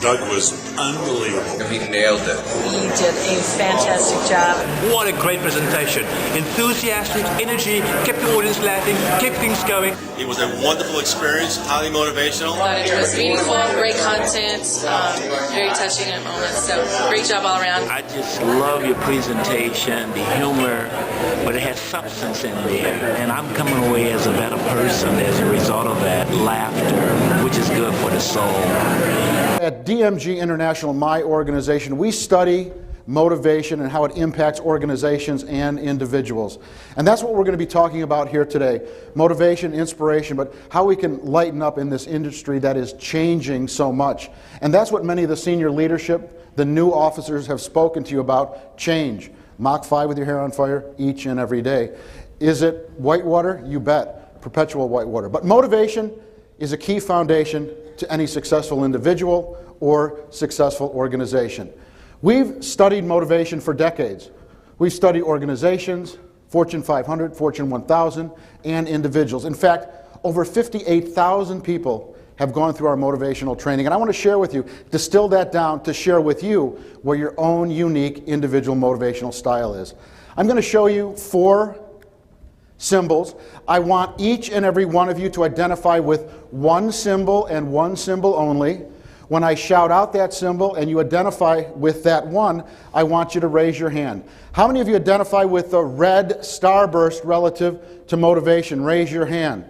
Doug was unbelievable. He nailed it. He did a fantastic job. What a great presentation. Enthusiastic, energy, kept the audience laughing, kept things going. It was a wonderful experience, highly motivational. It was meaningful, great content, very touching at moments. So great job all around. I just love your presentation, the humor, but it has substance in there. And I'm coming away as a better person as a result of that laughter, which is good for the soul. At DMG International, my organization, we study motivation and how it impacts organizations and individuals. And that's what we're going to be talking about here today. Motivation, inspiration, but how we can lighten up in this industry that is changing so much. And that's what many of the senior leadership, the new officers have spoken to you about, change. Mach 5 with your hair on fire each and every day. Is it whitewater? You bet. Perpetual whitewater. But motivation is a key foundation to any successful individual or successful organization. We've studied motivation for decades. We've studied organizations, Fortune 500, Fortune 1000, and individuals. In fact, over 58,000 people have gone through our motivational training. And I want to share with you, distill that down to share with you what your own unique individual motivational style is. I'm going to show you 4 symbols. I want each and every one of you to identify with one symbol and one symbol only. When I shout out that symbol and you identify with that one, I want you to raise your hand. How many of you identify with the red starburst relative to motivation? Raise your hand.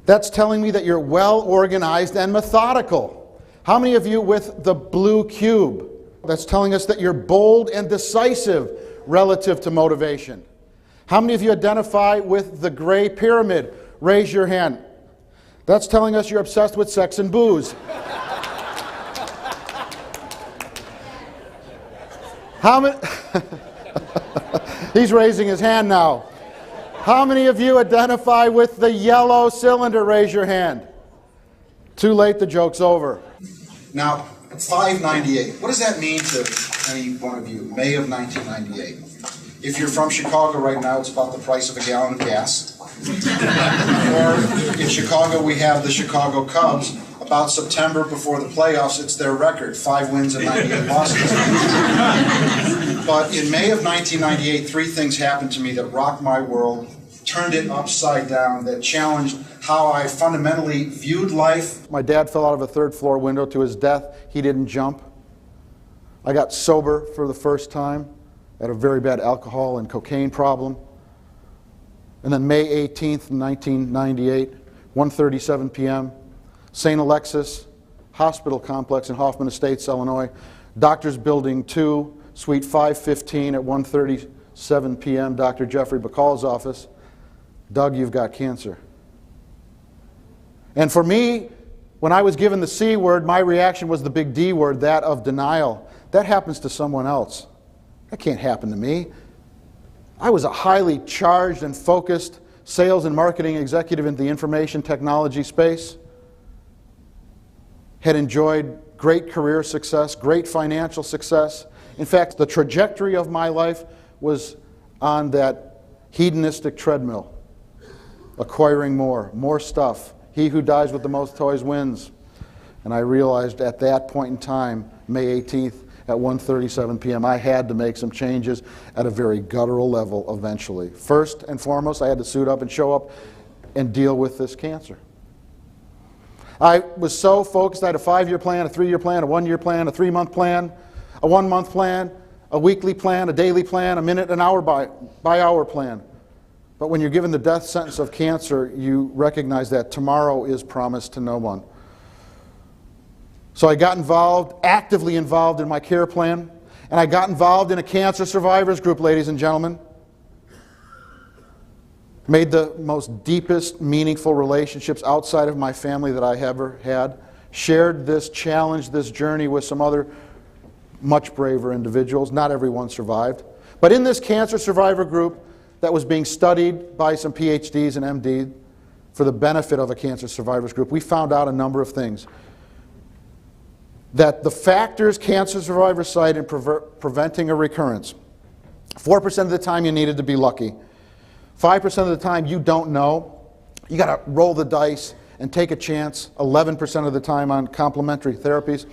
That's telling me that you're well organized and methodical. How many of you with the blue cube? That's telling us that you're bold and decisive relative to motivation. How many of you identify with the gray pyramid? Raise your hand. That's telling us you're obsessed with sex and booze. How many? He's raising his hand now. How many of you identify with the yellow cylinder? Raise your hand. Too late, the joke's over. Now, $5.98. What does that mean to any one of you? May of 1998. If you're from Chicago right now, it's about the price of a gallon of gas. Or in Chicago, we have the Chicago Cubs. About September before the playoffs, it's their record, 5 wins and 98 losses. But in May of 1998, 3 things happened to me that rocked my world, turned it upside down, that challenged how I fundamentally viewed life. My dad fell out of a 3rd floor window to his death. He didn't jump. I got sober for the first time. I had a very bad alcohol and cocaine problem. And then May 18th, 1998, 1:37 p.m., St. Alexis Hospital Complex in Hoffman Estates, Illinois, Doctors Building 2, Suite 515 at 1:37 p.m., Dr. Jeffrey Bacall's office. Doug, you've got cancer. And for me, when I was given the C word, my reaction was the big D word, that of denial. That happens to someone else. That can't happen to me. I was a highly charged and focused sales and marketing executive in the information technology space. Had enjoyed great career success, great financial success. In fact, the trajectory of my life was on that hedonistic treadmill, acquiring more stuff. He who dies with the most toys wins. And I realized at that point in time, May 18th, at 1:37 p.m., I had to make some changes at a very guttural level eventually. First and foremost, I had to suit up and show up and deal with this cancer. I was so focused. I had a 5-year plan, a 3-year plan, a 1-year plan, a 3-month plan, a 1-month plan, a weekly plan, a daily plan, a minute, an hour by hour plan. But when you're given the death sentence of cancer, you recognize that tomorrow is promised to no one. So I got involved, actively involved in my care plan, and I got involved in a cancer survivors group, ladies and gentlemen. Made the most deepest, meaningful relationships outside of my family that I ever had. Shared this challenge, this journey with some other much braver individuals. Not everyone survived. But in this cancer survivor group that was being studied by some PhDs and MD for the benefit of a cancer survivors group, we found out a number of things. That the factors cancer survivors cite in preventing a recurrence, 4% of the time you needed to be lucky. 5% of the time you don't know. You got to roll the dice and take a chance 11% of the time on complementary therapies.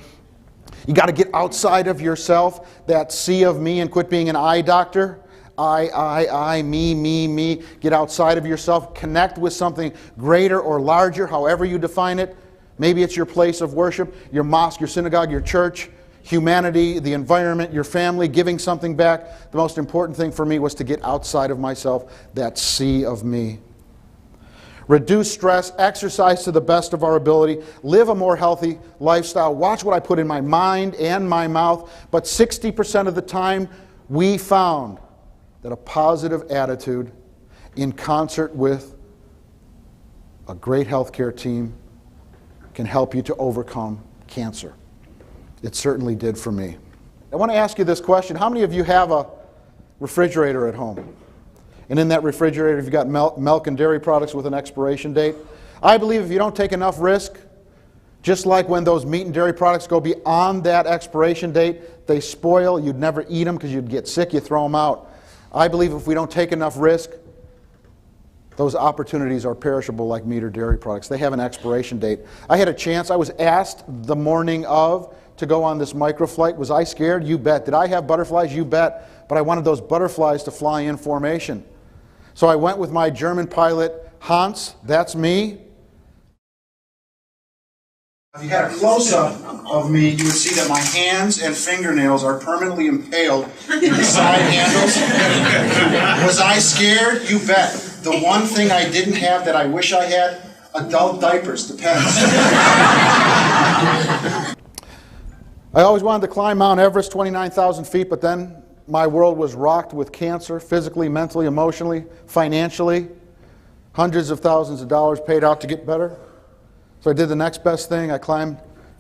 You got to get outside of yourself, that sea of me, and quit being an eye doctor. I, me. Get outside of yourself. Connect with something greater or larger, however you define it. Maybe it's your place of worship, your mosque, your synagogue, your church, humanity, the environment, your family, giving something back. The most important thing for me was to get outside of myself, that sea of me. Reduce stress, exercise to the best of our ability, live a more healthy lifestyle, watch what I put in my mind and my mouth. But 60% of the time, we found that a positive attitude in concert with a great healthcare team can help you to overcome cancer. It certainly did for me. I want to ask you this question. How many of you have a refrigerator at home? And in that refrigerator, you've got milk and dairy products with an expiration date. I believe if you don't take enough risk, just like when those meat and dairy products go beyond that expiration date, they spoil, you'd never eat them because you'd get sick, you throw them out. I believe if we don't take enough risk, those opportunities are perishable like meat or dairy products. They have an expiration date. I had a chance, I was asked the morning of to go on this microflight. Was I scared? You bet. Did I have butterflies? You bet. But I wanted those butterflies to fly in formation. So I went with my German pilot, Hans, that's me. If you had a close-up of me, you would see that my hands and fingernails are permanently impaled in the side handles. Was I scared? You bet. The one thing I didn't have that I wish I had, adult diapers, depends. I always wanted to climb Mount Everest, 29,000 feet, but then my world was rocked with cancer, physically, mentally, emotionally, financially. Hundreds of thousands of dollars paid out to get better. So I did the next best thing. I climbed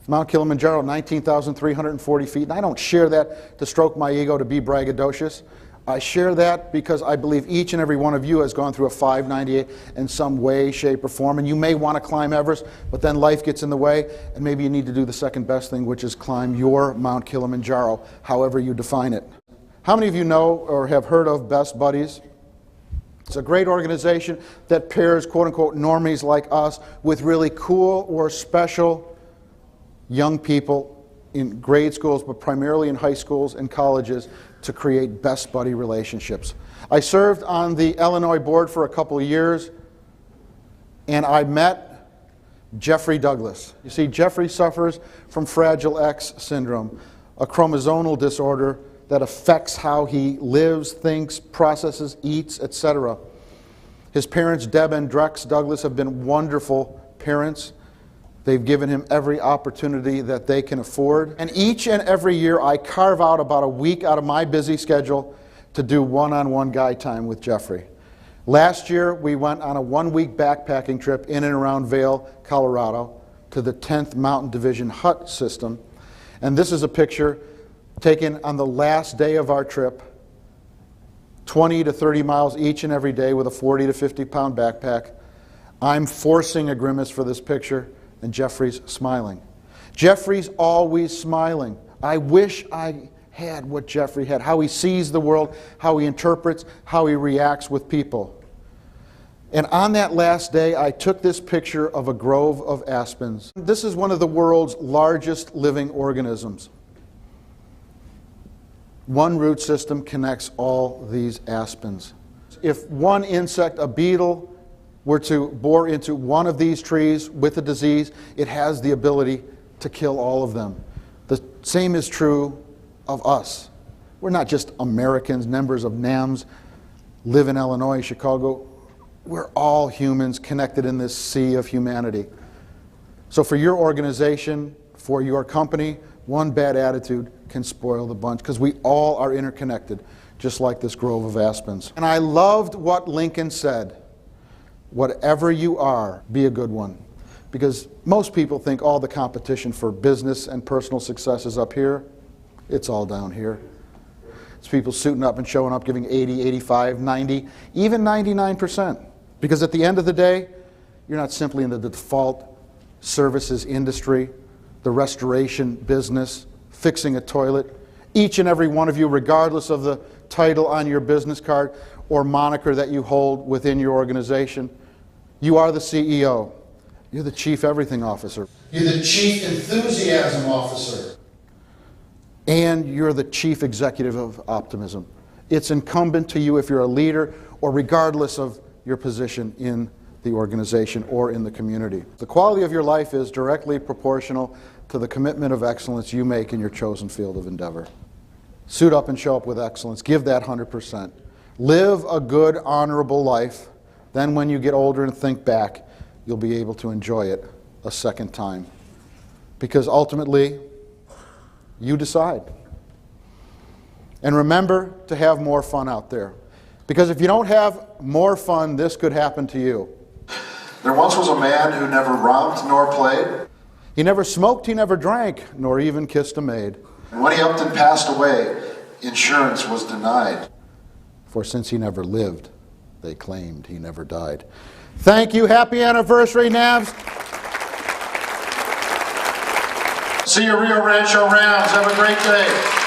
Mount Kilimanjaro, 19,340 feet. And I don't share that to stroke my ego, to be braggadocious. I share that because I believe each and every one of you has gone through a 598 in some way, shape, or form. And you may want to climb Everest, but then life gets in the way, and maybe you need to do the second best thing, which is climb your Mount Kilimanjaro, however you define it. How many of you know or have heard of Best Buddies? It's a great organization that pairs quote-unquote normies like us with really cool or special young people in grade schools, but primarily in high schools and colleges, to create best buddy relationships. I served on the Illinois board for a couple of years, and I met Jeffrey Douglas. You see, Jeffrey suffers from Fragile X syndrome, a chromosomal disorder that affects how he lives, thinks, processes, eats, etc. His parents, Deb and Drex Douglas, have been wonderful parents. They've given him every opportunity that they can afford. And each and every year I carve out about a week out of my busy schedule to do one-on-one guy time with Jeffrey. Last year we went on a one-week backpacking trip in and around Vail, Colorado, to the 10th Mountain Division hut system. And this is a picture taken on the last day of our trip, 20 to 30 miles each and every day with a 40 to 50 pound backpack. I'm forcing a grimace for this picture, and Jeffrey's smiling. Jeffrey's always smiling. I wish I had what Jeffrey had, how he sees the world, how he interprets, how he reacts with people. And on that last day, I took this picture of a grove of aspens. This is one of the world's largest living organisms. One root system connects all these aspens. If one insect, a beetle, were to bore into one of these trees with a disease, it has the ability to kill all of them. The same is true of us. We're not just Americans, members of NAMS, live in Illinois, Chicago. We're all humans connected in this sea of humanity. So for your organization, for your company, one bad attitude can spoil the bunch, because we all are interconnected, just like this grove of aspens. And I loved what Lincoln said. Whatever you are, be a good one. Because most people think all the competition for business and personal success is up here. It's all down here. It's people suiting up and showing up, giving 80, 85, 90, even 99%. Because at the end of the day, you're not simply in the default services industry, the restoration business, fixing a toilet. Each and every one of you, regardless of the title on your business card or moniker that you hold within your organization, you are the CEO. You're the chief everything officer. You're the chief enthusiasm officer. And you're the chief executive of optimism. It's incumbent to you, if you're a leader or regardless of your position in the organization or in the community. The quality of your life is directly proportional to the commitment of excellence you make in your chosen field of endeavor. Suit up and show up with excellence. Give that 100%. Live a good, honorable life. Then when you get older and think back, you'll be able to enjoy it a second time. Because ultimately, you decide. And remember to have more fun out there. Because if you don't have more fun, this could happen to you. There once was a man who never romped nor played. He never smoked, he never drank, nor even kissed a maid. And when he upped and passed away, insurance was denied. For since he never lived, they claimed he never died. Thank you. Happy anniversary, Navs. See you, Rio Rancho Rams. Have a great day.